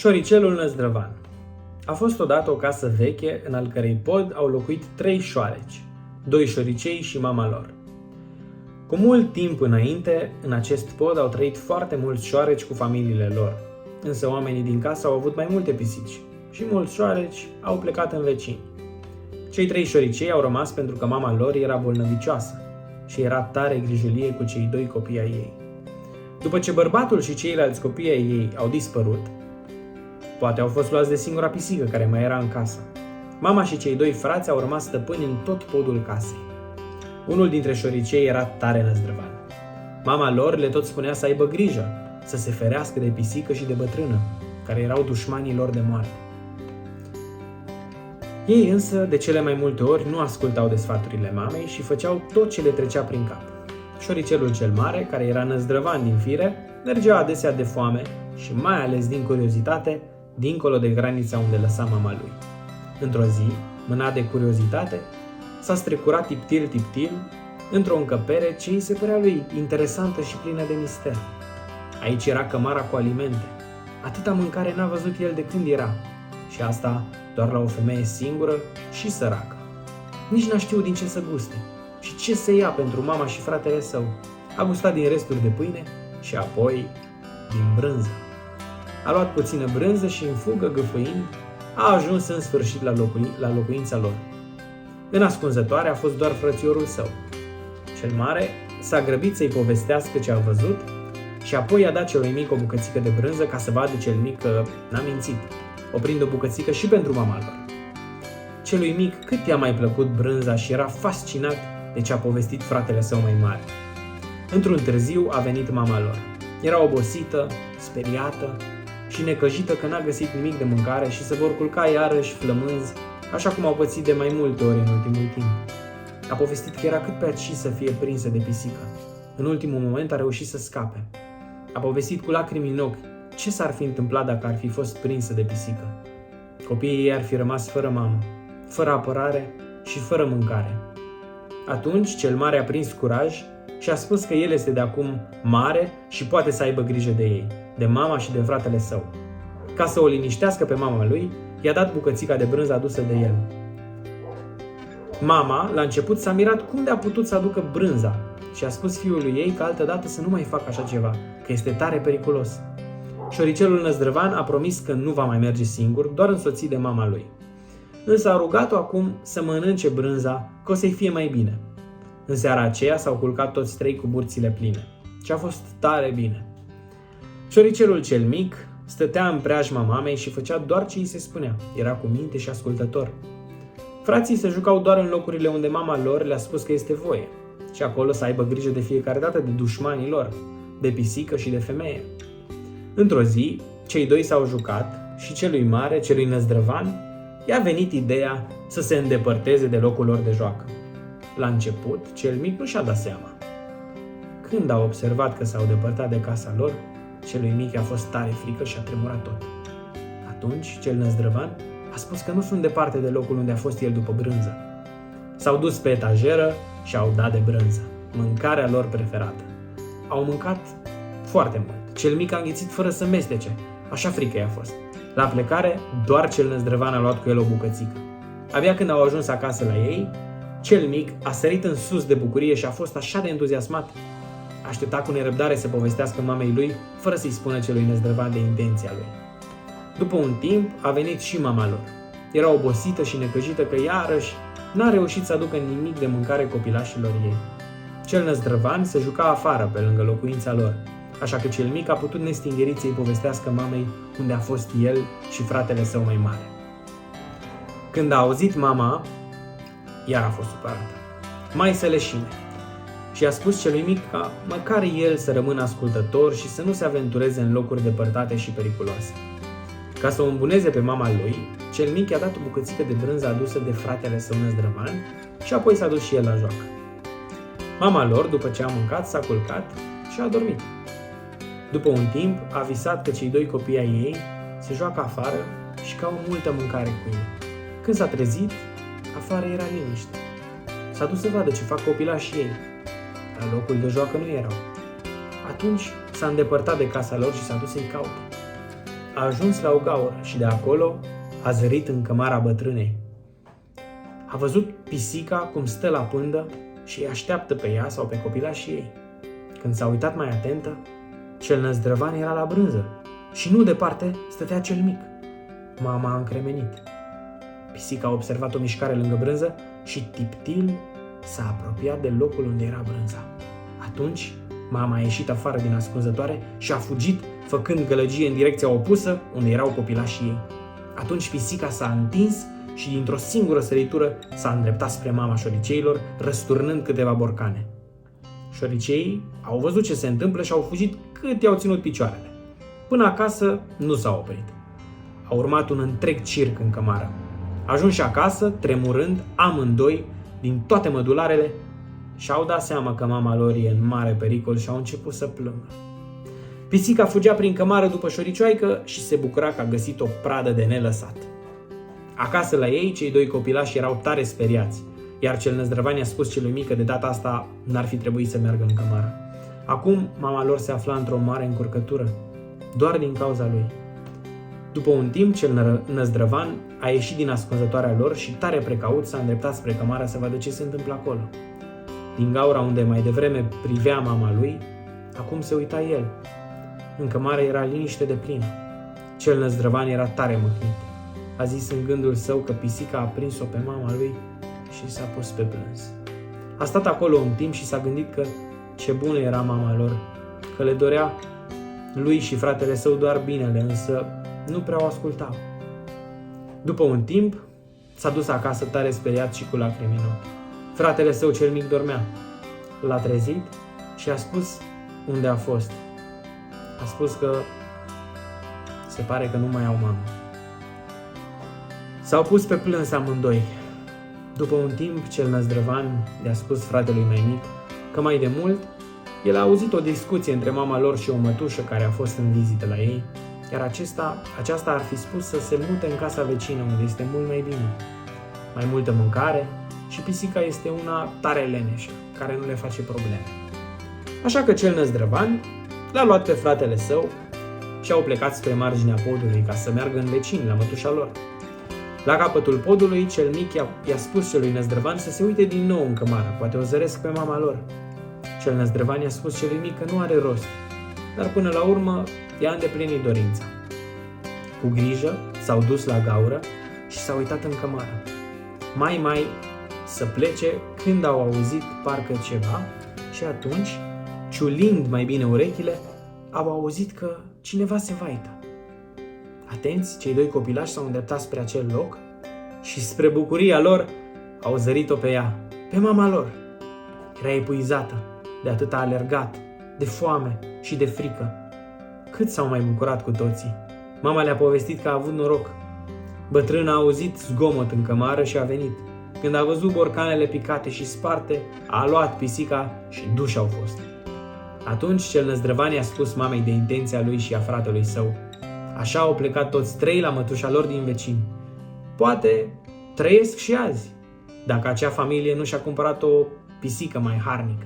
Șoricelul Năzdrăvan. A fost odată o casă veche în al cărei pod au locuit 3 șoareci, 2 șoricei și mama lor. Cu mult timp înainte, în acest pod au trăit foarte mulți șoareci cu familiile lor, însă oamenii din casă au avut mai multe pisici și mulți șoareci au plecat în vecini. Cei 3 șoricei au rămas pentru că mama lor era bolnăvicioasă și era tare grijulie cu cei 2 copii ai ei. După ce bărbatul și ceilalți copii ai ei au dispărut, poate au fost luați de singura pisică care mai era în casă, mama și cei 2 frați au rămas stăpâni în tot podul casei. Unul dintre șoricei era tare năzdrăvan. Mama lor le tot spunea să aibă grijă, să se ferească de pisică și de bătrână, care erau dușmanii lor de moarte. Ei însă, de cele mai multe ori, nu ascultau de sfaturile mamei și făceau tot ce le trecea prin cap. Șoricelul cel mare, care era năzdrăvan din fire, mergea adesea de foame și mai ales din curiozitate, dincolo de granița unde lăsa mama lui. Într-o zi, mânat de curiozitate, s-a strecurat tiptil într-o încăpere ce îi se părea lui interesantă și plină de mister. Aici era cămara cu alimente. Atâta mâncare n-a văzut el de când era. Și asta doar la o femeie singură și săracă. Nici n-a știut din ce să guste și ce să ia pentru mama și fratele său. A gustat din resturi de pâine și apoi din brânză. A luat puțină brânză și în fugă gâfâind a ajuns în sfârșit la locuința lor. În ascunzătoare a fost doar frățiorul său. Cel mare s-a grăbit să-i povestească ce a văzut și apoi i-a dat celui mic o bucățică de brânză ca să vadă cel mic că n-a mințit, oprind o bucățică și pentru mama lor. Celui mic cât i-a mai plăcut brânza și era fascinat de ce a povestit fratele său mai mare. Într-un târziu a venit mama lor. Era obosită, speriată și necăjită că n-a găsit nimic de mâncare și se vor culca iarăși flămânzi, așa cum au pățit de mai multe ori în ultimul timp. A povestit că era cât pe aici să fie prinsă de pisică. În ultimul moment a reușit să scape. A povestit cu lacrimi în ochi ce s-ar fi întâmplat dacă ar fi fost prinsă de pisică. Copiii ei ar fi rămas fără mamă, fără apărare și fără mâncare. Atunci cel mare a prins curaj și a spus că el este de acum mare și poate să aibă grijă de ei, de mama și de fratele său. Ca să o liniștească pe mama lui, i-a dat bucățica de brânză adusă de el. Mama, la început, s-a mirat cum de-a putut să aducă brânza și a spus fiului ei că altădată să nu mai facă așa ceva, că este tare periculos. Șoricelul Năzdrăvan a promis că nu va mai merge singur, doar însoțit de mama lui. Însă a rugat-o acum să mănânce brânza, că o să-i fie mai bine. În seara aceea s-au culcat toți 3 cu burțile pline și a fost tare bine. Șoricelul cel mic stătea în preajma mamei și făcea doar ce îi se spunea. Era cu minte și ascultător. Frații se jucau doar în locurile unde mama lor le-a spus că este voie și acolo să aibă grijă de fiecare dată de dușmanii lor, de pisică și de femeie. Într-o zi, cei 2 s-au jucat și celui mare, celui năzdrăvan, i-a venit ideea să se îndepărteze de locul lor de joacă. La început, cel mic nu și-a dat seama. Când a observat că s-au depărtat de casa lor, celui mic a fost tare frică și a tremurat tot. Atunci, cel năzdrăvan a spus că nu sunt departe de locul unde a fost el după brânză. S-au dus pe etajeră și au dat de brânză, mâncarea lor preferată. Au mâncat foarte mult. Cel mic a înghițit fără să mestece, așa frică i-a fost. La plecare, doar cel năzdrăvan a luat cu el o bucățică. Abia când au ajuns acasă la ei, cel mic a sărit în sus de bucurie și a fost așa de entuziasmat. Aștepta cu nerăbdare să povestească mamei lui, fără să-i spună celui năzdrăvan de intenția lui. După un timp a venit și mama lor. Era obosită și necăjită că iarăși n-a reușit să aducă nimic de mâncare copilașilor ei. Cel năzdrăvan se juca afară pe lângă locuința lor, așa că cel mic a putut nestingerit să-i povestească mamei unde a fost el și fratele său mai mare. Când a auzit mama, iar a fost supărată. Mai să leșine. Și a spus celui mic ca măcar el să rămână ascultător și să nu se aventureze în locuri depărtate și periculoase. Ca să o îmbuneze pe mama lui, cel mic i-a dat o bucățică de brânză adusă de fratele său năzdrăvan și apoi s-a dus și el la joacă. Mama lor, după ce a mâncat, s-a culcat și a dormit. După un timp, a visat că cei 2 copii ai ei se joacă afară și că au multă mâncare cu ei. Când s-a trezit, afară era liniște. S-a dus să vadă ce fac copilașii ei. La locul de joacă nu erau. Atunci s-a îndepărtat de casa lor și s-a dus să-i caute. a ajuns la o gaură și de acolo a zărit în cămara bătrânei. A văzut pisica cum stă la pândă și îi așteaptă pe ea sau pe copilașii ei. Când s-a uitat mai atentă, cel năzdrăvan era la brânză și nu departe stătea cel mic. Mama a încremenit. Pisica a observat o mișcare lângă brânză și tiptil s-a apropiat de locul unde era brânza. Atunci, mama a ieșit afară din ascunzătoare și a fugit, făcând gălăgie în direcția opusă, unde erau copilașii ei. Atunci pisica s-a întins și dintr-o singură săritură s-a îndreptat spre mama șoriceilor, răsturnând câteva borcane. Șoriceii au văzut ce se întâmplă și au fugit cât i-au ținut picioarele. Până acasă nu s-au oprit. A urmat un întreg circ în cămară. Ajunși acasă, tremurând, amândoi, din toate mădularele, și-au dat seama că mama lor e în mare pericol și au început să plângă. Pisica fugea prin cămară după șoricioaică și se bucura că a găsit o pradă de nelăsat. Acasă la ei, cei doi copilași erau tare speriați, iar cel năzdrăvan i-a spus celui mic că de data asta n-ar fi trebuit să meargă în cămară. Acum, mama lor se afla într-o mare încurcătură, doar din cauza lui. După un timp, cel năzdrăvan a ieșit din ascunzătoarea lor și, tare precaut, s-a îndreptat spre cămară să vadă ce se întâmplă acolo. Din gaura unde mai devreme privea mama lui, acum se uita el. În cămară era liniște deplină. Cel năzdrăvan era tare mâhnit. A zis în gândul său că pisica a prins-o pe mama lui și s-a pus pe plâns. A stat acolo un timp și s-a gândit că ce bună era mama lor, că le dorea lui și fratele său doar binele, însă nu prea o ascultau. După un timp, s-a dus acasă tare speriat și cu lacrimi în ochi. Fratele său cel mic dormea. L-a trezit și a spus unde a fost. A spus că se pare că nu mai au mamă. S-au pus pe plâns amândoi. După un timp, cel năzdrăvan i-a spus fratelui mai mic că mai de mult el a auzit o discuție între mama lor și o mătușă care a fost în vizită la ei, iar aceasta ar fi spus să se mute în casa vecină, unde este mult mai bine. Mai multă mâncare și pisica este una tare leneșă, care nu le face probleme. Așa că cel năzdrăvan l-a luat pe fratele său și au plecat spre marginea podului ca să meargă în vecin, la mătușa lor. La capătul podului, cel mic i-a spus celui năzdrăvan să se uite din nou în cămară, poate o zăresc pe mama lor. Cel năzdrăvan i-a spus celui mic că nu are rost, dar până la urmă i-a îndeplinit dorința. Cu grijă s-au dus la gaură și s-au uitat în cămară. Mai să plece când au auzit parcă ceva și atunci, ciulind mai bine urechile, au auzit că cineva se vaită. Atenți, cei doi copilași s-au îndreptat spre acel loc și spre bucuria lor au zărit-o pe ea, pe mama lor. Era epuizată, de atât a alergat, de foame și de frică. Cât s-au mai bucurat cu toții. Mama le-a povestit că a avut noroc. Bătrâna a auzit zgomot în cămară și a venit. Când a văzut borcanele picate și sparte, a luat pisica și duși au fost. Atunci cel năzdrăvan i-a spus mamei de intenția lui și a fratelui său. Așa au plecat toți trei la mătușa lor din vecini. Poate trăiesc și azi, dacă acea familie nu și-a cumpărat o pisică mai harnică.